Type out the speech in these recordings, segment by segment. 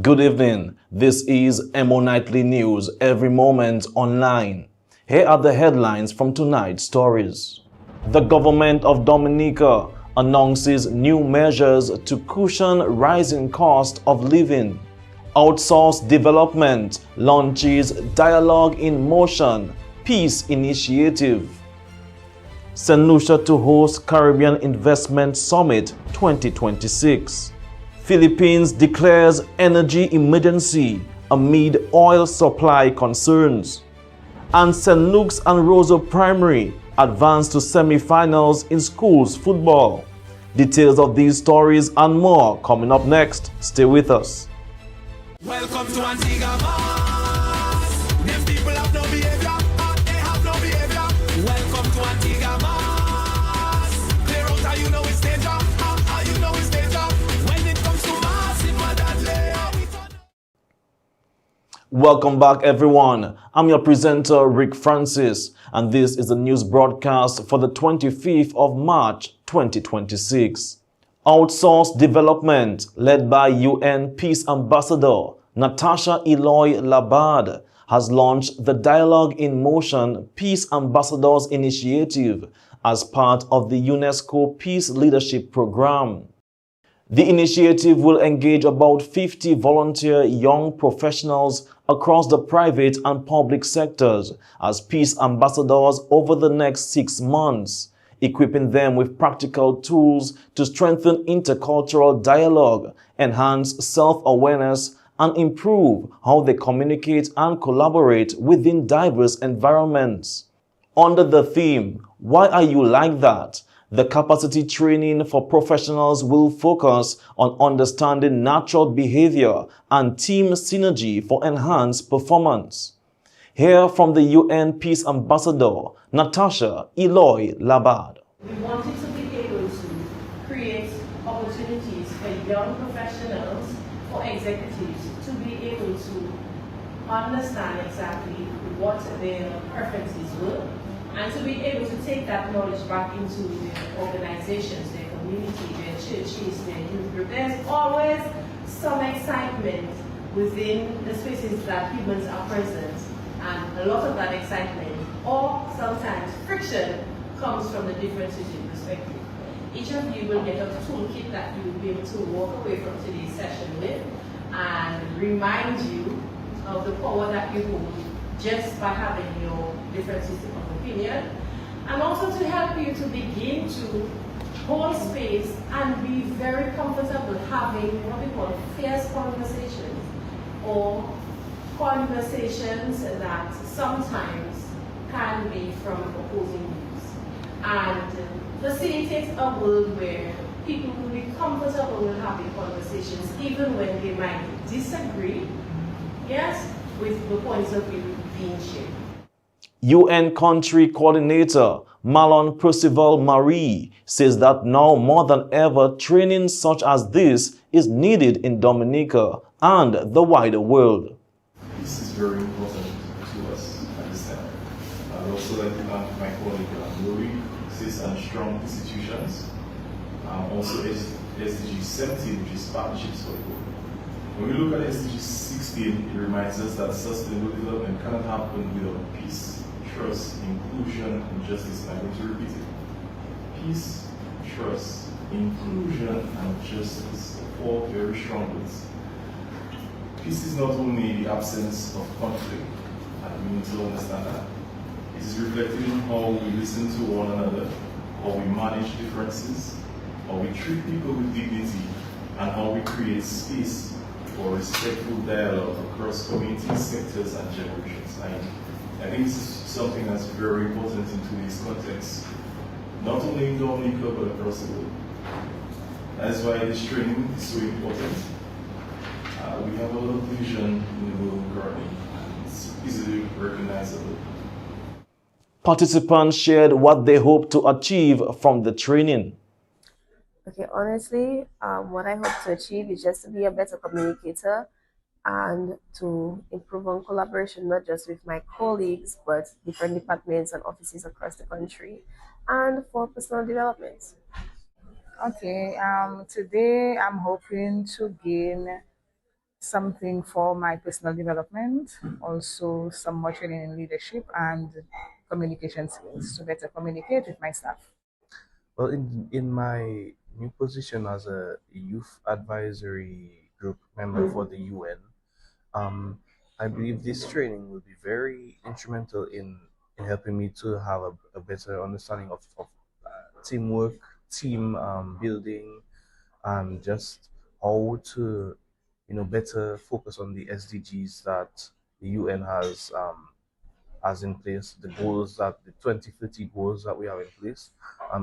Good evening. This is EmoNews every moment online. Here are the headlines from tonight's stories. The government of Dominica announces new measures to cushion rising cost of living. Outsourced Development launches Dialogue in Motion Peace Initiative. St. Lucia to host Caribbean Investment Summit 2026. Philippines declares energy emergency amid oil supply concerns. And St. Luke's and Roseau Primary advance to semi-finals in schools football. Details of these stories and more coming up next. Stay with us. Welcome to Antigua. Them people have no behavior. They have no behavior. Welcome to Antigua. Clear out how you know it's danger. How you know it's danger. When it comes to massive madadley. Welcome back, everyone. I'm your presenter, Rick Francis, and this is the news broadcast for the 25th of March, 2026. Outsourced Development, led by UN Peace Ambassador Natasha Eloy Labad, has launched the Dialogue in Motion Peace Ambassadors Initiative as part of the UNESCO Peace Leadership Program. The initiative will engage about 50 volunteer young professionals across the private and public sectors as peace ambassadors over the next 6 months, equipping them with practical tools to strengthen intercultural dialogue, enhance self-awareness, and improve how they communicate and collaborate within diverse environments. Under the theme, "Why Are You Like That?" the capacity training for professionals will focus on understanding natural behavior and team synergy for enhanced performance. Hear from the UN Peace Ambassador, Natasha Eloy Labad. We wanted to be able to create opportunities for young professionals, for executives, to be able to understand exactly what their preferences were, and to be able to take that knowledge back into their organizations, their community, their churches, their youth group. There's always some excitement within the spaces that humans are present, and a lot of that excitement, or sometimes friction, comes from the differences in perspective. Each of you will get a toolkit that you will be able to walk away from today's session with and remind you of the power that you hold just by having your differences of opinion, and also to help you to begin to hold space and be very comfortable having what we call fierce conversations, or conversations that sometimes can be from opposing views, and facilitate a world where people will be comfortable with having conversations even when they might disagree, yes, with the points of view being shared. UN Country Coordinator Marlon Percival Marie says that now more than ever training such as this is needed in Dominica and the wider world. This is very important to us at this time. I'd also like to thank my colleague Lori, CIS and Strong Institutions, also SDG 17, which is Partnerships for Growth. When we look at SDG 16, it reminds us that sustainable development cannot happen without peace, trust, inclusion, and justice. I'm going to repeat it. Peace, trust, inclusion, and justice. Four very strong words. Peace is not only the absence of conflict, and we need to understand that. It is reflected in how we listen to one another, how we manage differences, how we treat people with dignity, and how we create space for respectful dialogue across communities, sectors, and generations. And I think this is something that's very important in today's context, not only in Dominica but across the world. That's why this training is so important. We have a lot of division in the world currently, and it's easily recognizable. Participants shared what they hope to achieve from the training. Okay, honestly, what I hope to achieve is just to be a better communicator and to improve on collaboration, not just with my colleagues, but different departments and offices across the country, and for personal development. Okay, today I'm hoping to gain something for my personal development, also some more training in leadership and communication skills to better communicate with my staff. Well, in my new position as a youth advisory group member for the UN, I believe this training will be very instrumental in helping me to have a better understanding of teamwork, team building, and just how to better focus on the SDGs that the UN has in place, the goals that the 2030 goals that we have in place,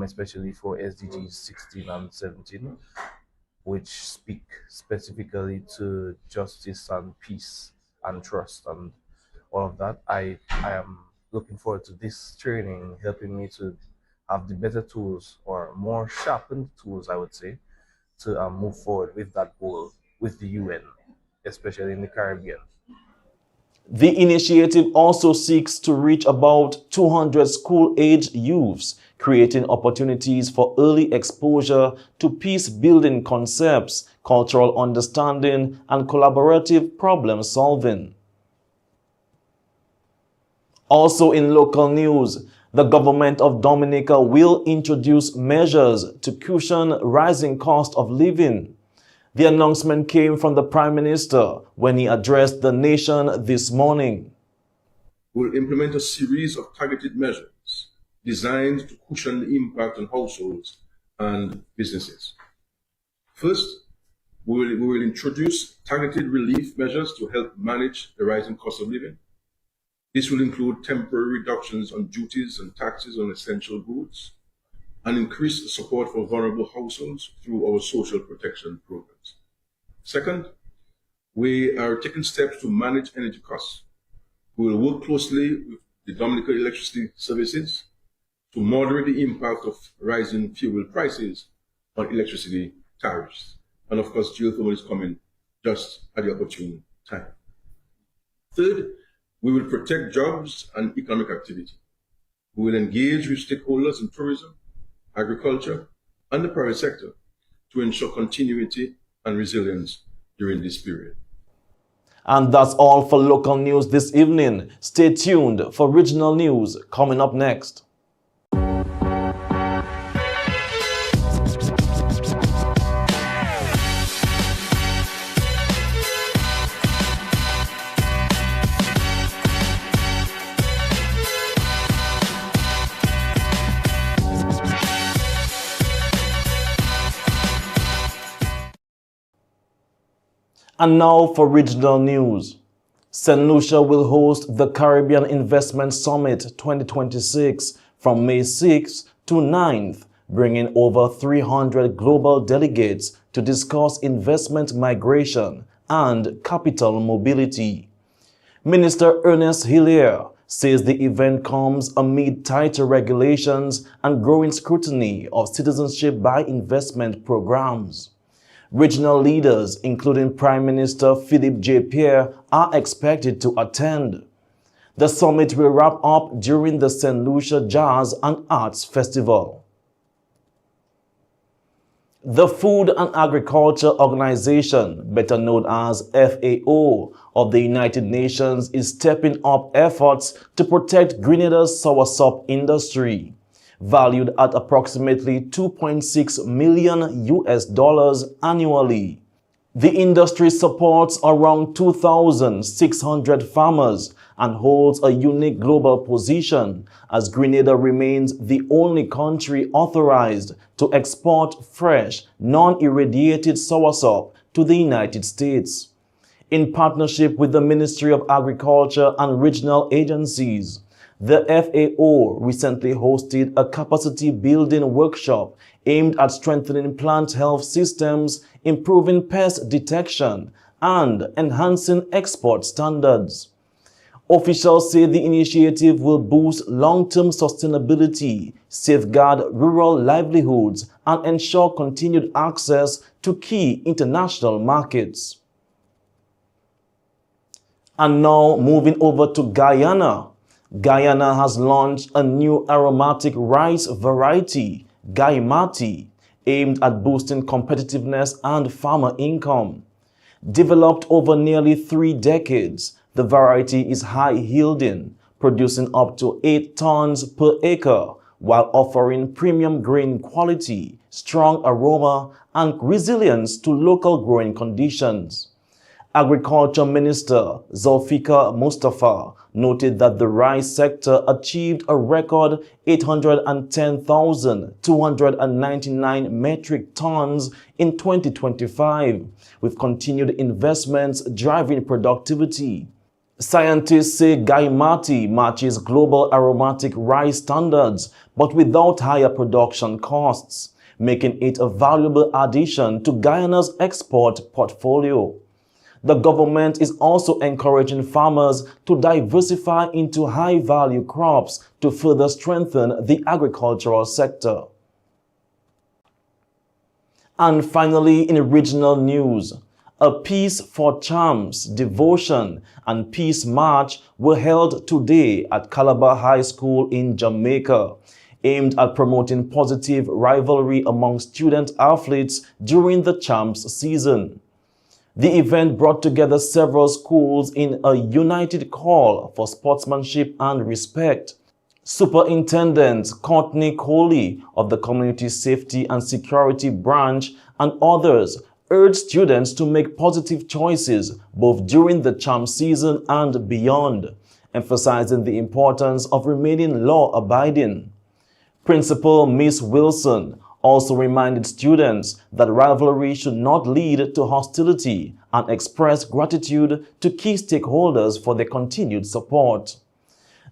especially for SDGs 16 and 17, which speak specifically to justice and peace and trust and all of that. I am looking forward to this training helping me to have the better tools, or more sharpened tools, I would say, to move forward with that goal with the UN, especially in the Caribbean. The initiative also seeks to reach about 200 school-age youths, creating opportunities for early exposure to peace-building concepts, cultural understanding, and collaborative problem-solving. Also in local news, the government of Dominica will introduce measures to cushion rising cost of living. The announcement came from the Prime Minister when he addressed the nation this morning. We will implement a series of targeted measures designed to cushion the impact on households and businesses. First, we will introduce targeted relief measures to help manage the rising cost of living. This will include temporary reductions on duties and taxes on essential goods, and increase the support for vulnerable households through our social protection programs. Second, we are taking steps to manage energy costs. We will work closely with the Dominica Electricity Services to moderate the impact of rising fuel prices on electricity tariffs. And of course, geothermal is coming just at the opportune time. Third, we will protect jobs and economic activity. We will engage with stakeholders in tourism, agriculture, and the private sector to ensure continuity and resilience during this period. And that's all for local news this evening. Stay tuned for regional news coming up next. And now for regional news. St. Lucia will host the Caribbean Investment Summit 2026 from May 6th to 9th, bringing over 300 global delegates to discuss investment migration and capital mobility. Minister Ernest Hillier says the event comes amid tighter regulations and growing scrutiny of citizenship by investment programs. Regional leaders, including Prime Minister Philippe J. Pierre, are expected to attend. The summit will wrap up during the St. Lucia Jazz and Arts Festival. The Food and Agriculture Organization, better known as FAO, of the United Nations is stepping up efforts to protect Grenada's soursop industry. Valued at approximately $2.6 million annually. The industry supports around 2,600 farmers and holds a unique global position as Grenada remains the only country authorized to export fresh, non-irradiated soursop to the United States. In partnership with the Ministry of Agriculture and regional agencies, the FAO recently hosted a capacity building workshop aimed at strengthening plant health systems, improving pest detection, and enhancing export standards. Officials say the initiative will boost long-term sustainability, safeguard rural livelihoods, and ensure continued access to key international markets. And now moving over to Guyana. Guyana has launched a new aromatic rice variety, Gaimati, aimed at boosting competitiveness and farmer income. Developed over nearly 3 decades, the variety is high-yielding, producing up to 8 tons per acre, while offering premium grain quality, strong aroma, and resilience to local growing conditions. Agriculture Minister Zulfikar Mustafa noted that the rice sector achieved a record 810,299 metric tons in 2025, with continued investments driving productivity. Scientists say Gaimati matches global aromatic rice standards, but without higher production costs, making it a valuable addition to Guyana's export portfolio. The government is also encouraging farmers to diversify into high-value crops to further strengthen the agricultural sector. And finally, in regional news, a Peace for Champs, Devotion, and Peace March were held today at Calabar High School in Jamaica, aimed at promoting positive rivalry among student athletes during the Champs season. The event brought together several schools in a united call for sportsmanship and respect. Superintendent Courtney Coley of the Community Safety and Security Branch and others urged students to make positive choices both during the Champ season and beyond, emphasizing the importance of remaining law-abiding. Principal Miss Wilson also reminded students that rivalry should not lead to hostility and expressed gratitude to key stakeholders for their continued support.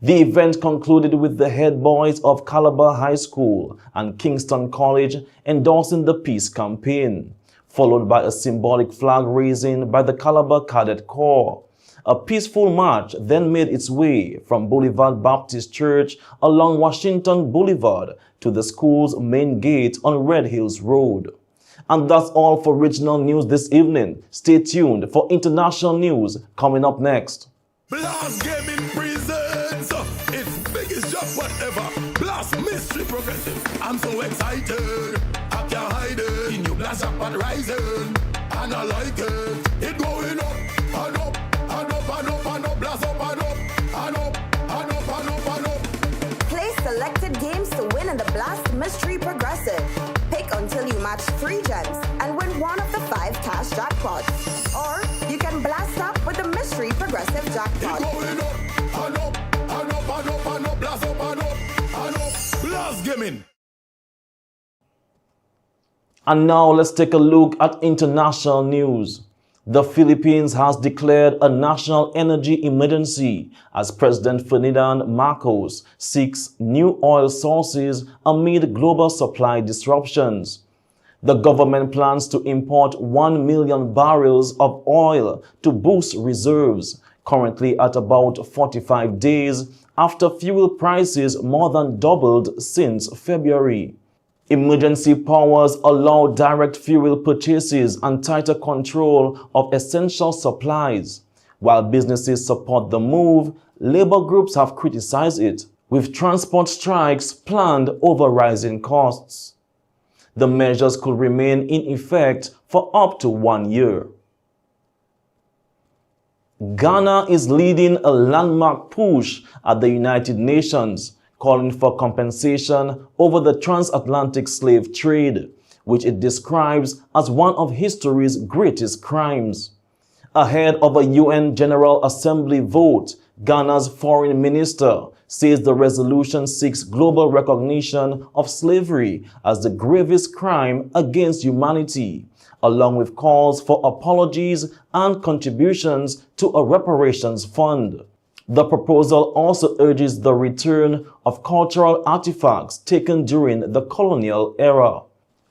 The event concluded with the head boys of Calabar High School and Kingston College endorsing the peace campaign, followed by a symbolic flag raising by the Calabar Cadet Corps. A peaceful march then made its way from Boulevard Baptist Church along Washington Boulevard to the school's main gate on Red Hills Road. And that's all for regional news this evening. Stay tuned for international news coming up next. Blast Gaming presents its biggest job whatever. Blast Mystery Progressive. I'm so excited. I can't hide it. The new Blast Jackpot rising. And I like it. It going up and up and up and up and up. Blast up and up and up and up and up and up. Play selected games to win in the Blast Mystery Progressive. Pick until you match 3 gems and win one of the 5 cash jackpots. Or you can blast up with the Mystery Progressive jackpot. It's going up and up and up and up and up. Blast up and up and up. Blast Gaming. And now let's take a look at international news. The Philippines has declared a national energy emergency as President Ferdinand Marcos seeks new oil sources amid global supply disruptions. The government plans to import 1 million barrels of oil to boost reserves, currently at about 45 days after fuel prices more than doubled since February. Emergency powers allow direct fuel purchases and tighter control of essential supplies. While businesses support the move, labor groups have criticized it, with transport strikes planned over rising costs. The measures could remain in effect for up to 1 year. Ghana is leading a landmark push at the United Nations, calling for compensation over the transatlantic slave trade, which it describes as one of history's greatest crimes. Ahead of a UN General Assembly vote, Ghana's Foreign Minister says the resolution seeks global recognition of slavery as the gravest crime against humanity, along with calls for apologies and contributions to a reparations fund. The proposal also urges the return of cultural artifacts taken during the colonial era.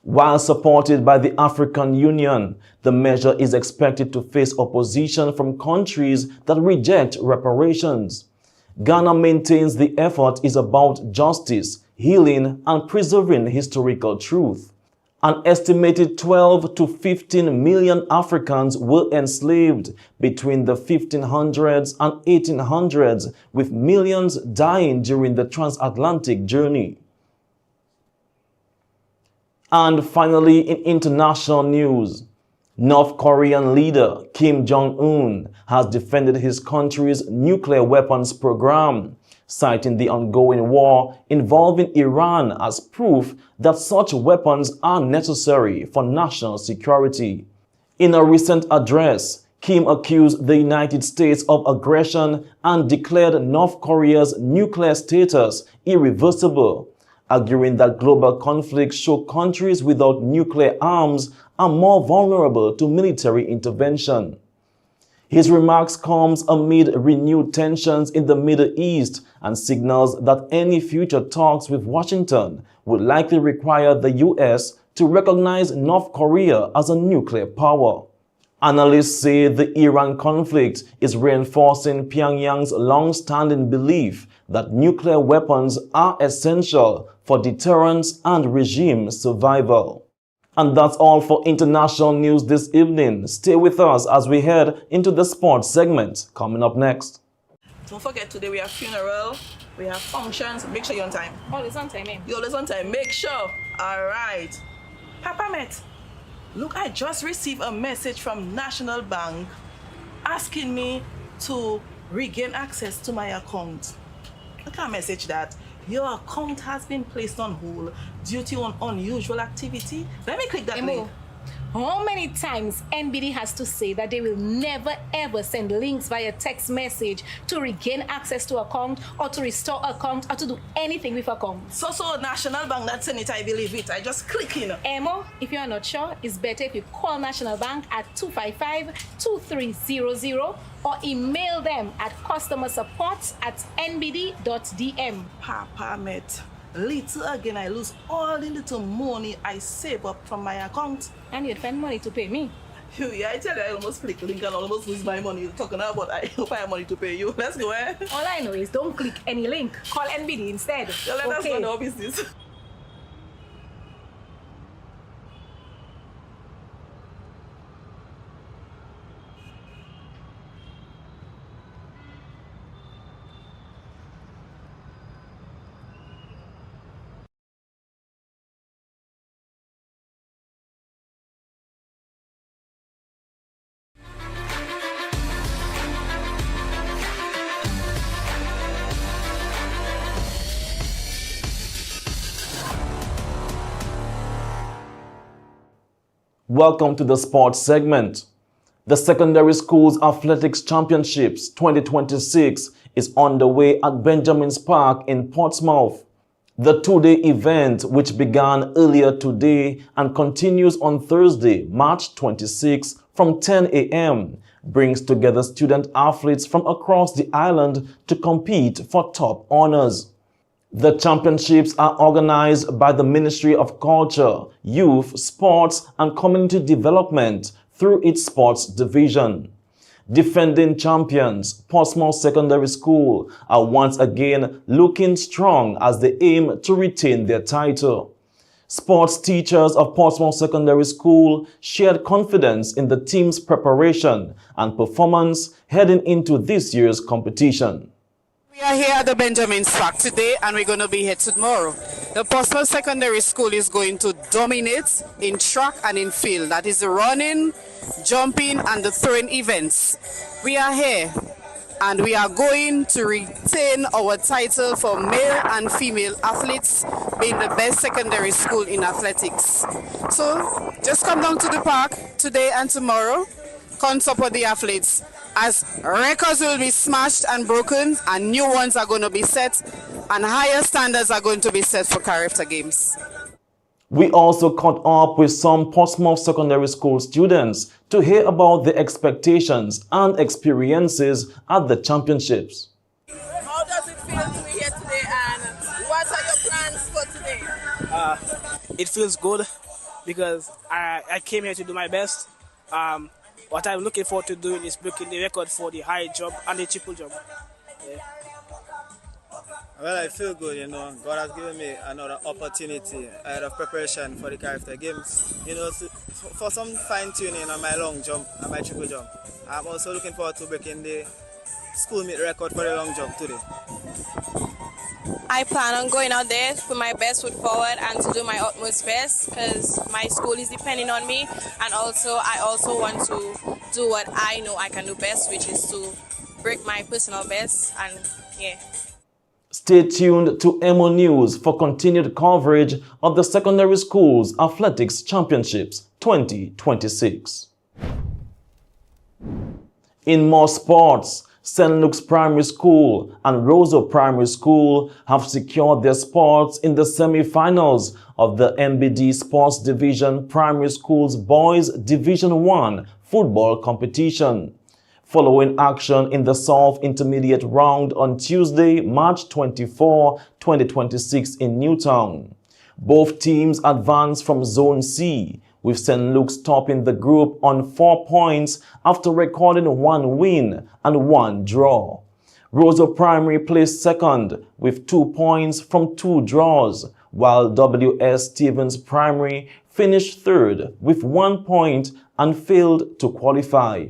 While supported by the African Union, the measure is expected to face opposition from countries that reject reparations. Ghana maintains the effort is about justice, healing, and preserving historical truth. An estimated 12 to 15 million Africans were enslaved between the 1500s and 1800s, with millions dying during the transatlantic journey. And finally, in international news, North Korean leader Kim Jong-un has defended his country's nuclear weapons program, citing the ongoing war involving Iran as proof that such weapons are necessary for national security. In a recent address, Kim accused the United States of aggression and declared North Korea's nuclear status irreversible, arguing that global conflicts show countries without nuclear arms are more vulnerable to military intervention. His remarks comes amid renewed tensions in the Middle East and signals that any future talks with Washington would likely require the U.S. to recognize North Korea as a nuclear power. Analysts say the Iran conflict is reinforcing Pyongyang's long-standing belief that nuclear weapons are essential for deterrence and regime survival. And that's all for international news this evening. Stay with us as we head into the sports segment coming up next. Don't forget, today we have funeral, we have functions. Make sure you're on time. Always on time, eh? You're always on time. Make sure. All right. Papa Met, look, I just received a message from National Bank asking me to regain access to my account. I can't message that. Your account has been placed on hold due to an unusual activity. Let me click that link. How many times NBD has to say that they will never ever send links via text message to regain access to account or to restore account or to do anything with account? So National Bank that sent it, I believe it. I just click in. Emo, if you are not sure, it's better if you call National Bank at 255-2300 or email them at customersupport@nbd.dm. Papa Met, little again I lose all the little money I save up from my account. And you'd find money to pay me. Yeah, I tell you, I almost click link and almost lose my money. You're talking about I hope I have money to pay you. Let's go, eh? All I know is don't click any link. Call NBD instead. Yeah, let us go our business. Welcome to the sports segment. The Secondary Schools Athletics Championships 2026 is underway at Benjamin's Park in Portsmouth. The two-day event, which began earlier today and continues on Thursday, March 26 from 10 a.m., brings together student athletes from across the island to compete for top honors. The championships are organized by the Ministry of Culture, Youth, Sports and Community Development through its sports division. Defending champions, Portsmouth Secondary School, are once again looking strong as they aim to retain their title. Sports teachers of Portsmouth Secondary School shared confidence in the team's preparation and performance heading into this year's competition. We are here at the Benjamin's Park today and we're going to be here tomorrow. The Portsmouth Secondary School is going to dominate in track and in field. That is the running, jumping and the throwing events. We are here and we are going to retain our title for male and female athletes, being the best secondary school in athletics. So just come down to the park today and tomorrow, come support the athletes. as records will be smashed and broken and new ones are going to be set and higher standards are going to be set for character games. We also caught up with some Portsmouth Secondary School students to hear about their expectations and experiences at the championships. How does it feel to be here today and what are your plans for today? It feels good because I came here to do my best. What I'm looking forward to doing is breaking the record for the high jump and the triple jump. Yeah. Well, I feel good, you know. God has given me another opportunity ahead of preparation for the character games, you know, for some fine-tuning on my long jump and my triple jump. I'm also looking forward to breaking the school meet record for the long jump today. I plan on going out there to put my best foot forward and to do my utmost best because my school is depending on me, and I also want to do what I know I can do best, which is to break my personal best, and yeah. Stay tuned to EmoNews for continued coverage of the Secondary Schools Athletics Championships 2026. In more sports, St. Luke's Primary School and Roseau Primary School have secured their spots in the semi-finals of the MBD Sports Division Primary Schools Boys Division 1 football competition. Following action in the South Intermediate Round on Tuesday, March 24, 2026 in Newtown. Both teams advanced from Zone C, with St. Luke's topping the group on 4 points after recording 1 win and 1 draw. Roseau Primary placed second with 2 points from 2 draws, while W.S. Stevens Primary finished third with 1 point and failed to qualify.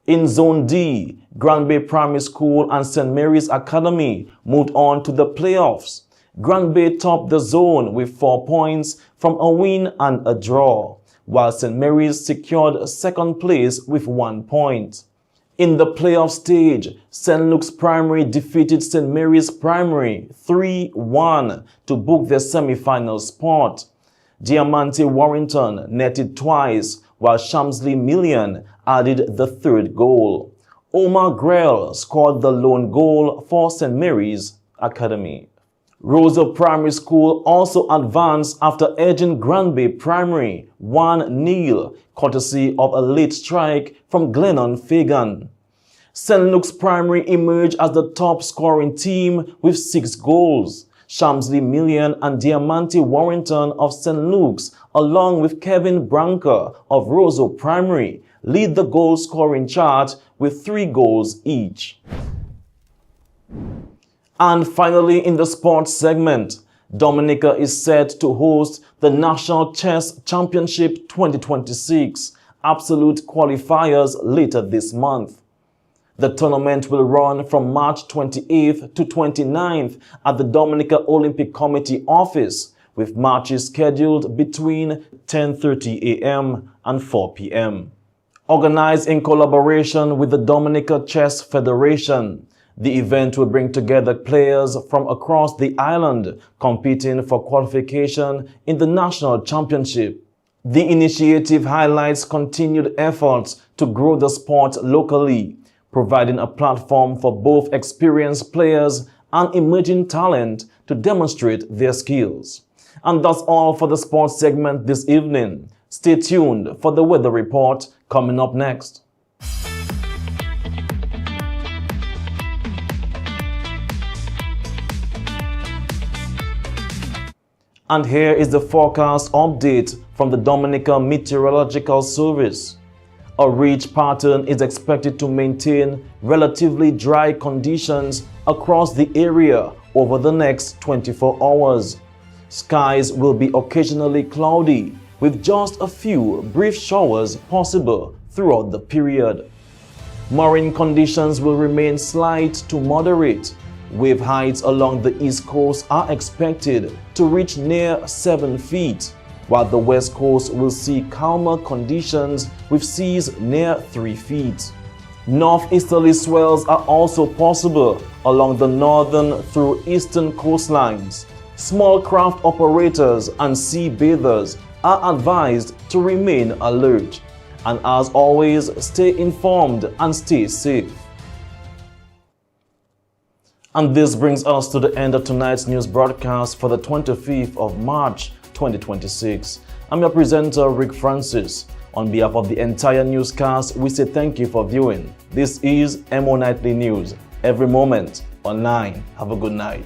In Zone D, Grand Bay Primary School and St. Mary's Academy moved on to the playoffs. Grand Bay topped the zone with 4 points from a win and a draw, while St. Mary's secured second place with 1 point. In the playoff stage, St. Luke's Primary defeated St. Mary's Primary 3-1 to book their semi-final spot. Diamante Warrington netted twice, while Shamsley Million added the third goal. Omar Grell scored the lone goal for St. Mary's Academy. Roseau Primary School also advanced after edging Grand Bay Primary 1-0, courtesy of a late strike from Glennon Fagan. St. Luke's Primary emerged as the top scoring team with 6 goals. Shamsley Million and Diamante Warrington of St. Luke's, along with Kevin Branca of Roseau Primary, lead the goal scoring chart with 3 goals each. And finally, in the sports segment, Dominica is set to host the National Chess Championship 2026 Absolute Qualifiers later this month. The tournament will run from March 28th to 29th at the Dominica Olympic Committee office, with matches scheduled between 10:30 a.m. and 4 p.m. Organized in collaboration with the Dominica Chess Federation, the event will bring together players from across the island competing for qualification in the national championship. The initiative highlights continued efforts to grow the sport locally, providing a platform for both experienced players and emerging talent to demonstrate their skills. And that's all for the sports segment this evening. Stay tuned for the weather report coming up next. And here is the forecast update from the Dominica Meteorological Service. A ridge pattern is expected to maintain relatively dry conditions across the area over the next 24 hours. Skies will be occasionally cloudy, with just a few brief showers possible throughout the period. Marine conditions will remain slight to moderate. Wave heights along the east coast are expected to reach near 7 feet, while the west coast will see calmer conditions with seas near 3 feet. Northeasterly swells are also possible along the northern through eastern coastlines. Small craft operators and sea bathers are advised to remain alert. And as always, stay informed and stay safe. And this brings us to the end of tonight's news broadcast for the 25th of March 2026. I'm your presenter, Rick Francis. On behalf of the entire newscast, we say thank you for viewing. This is Emo Nightly News. Every moment online. Have a good night.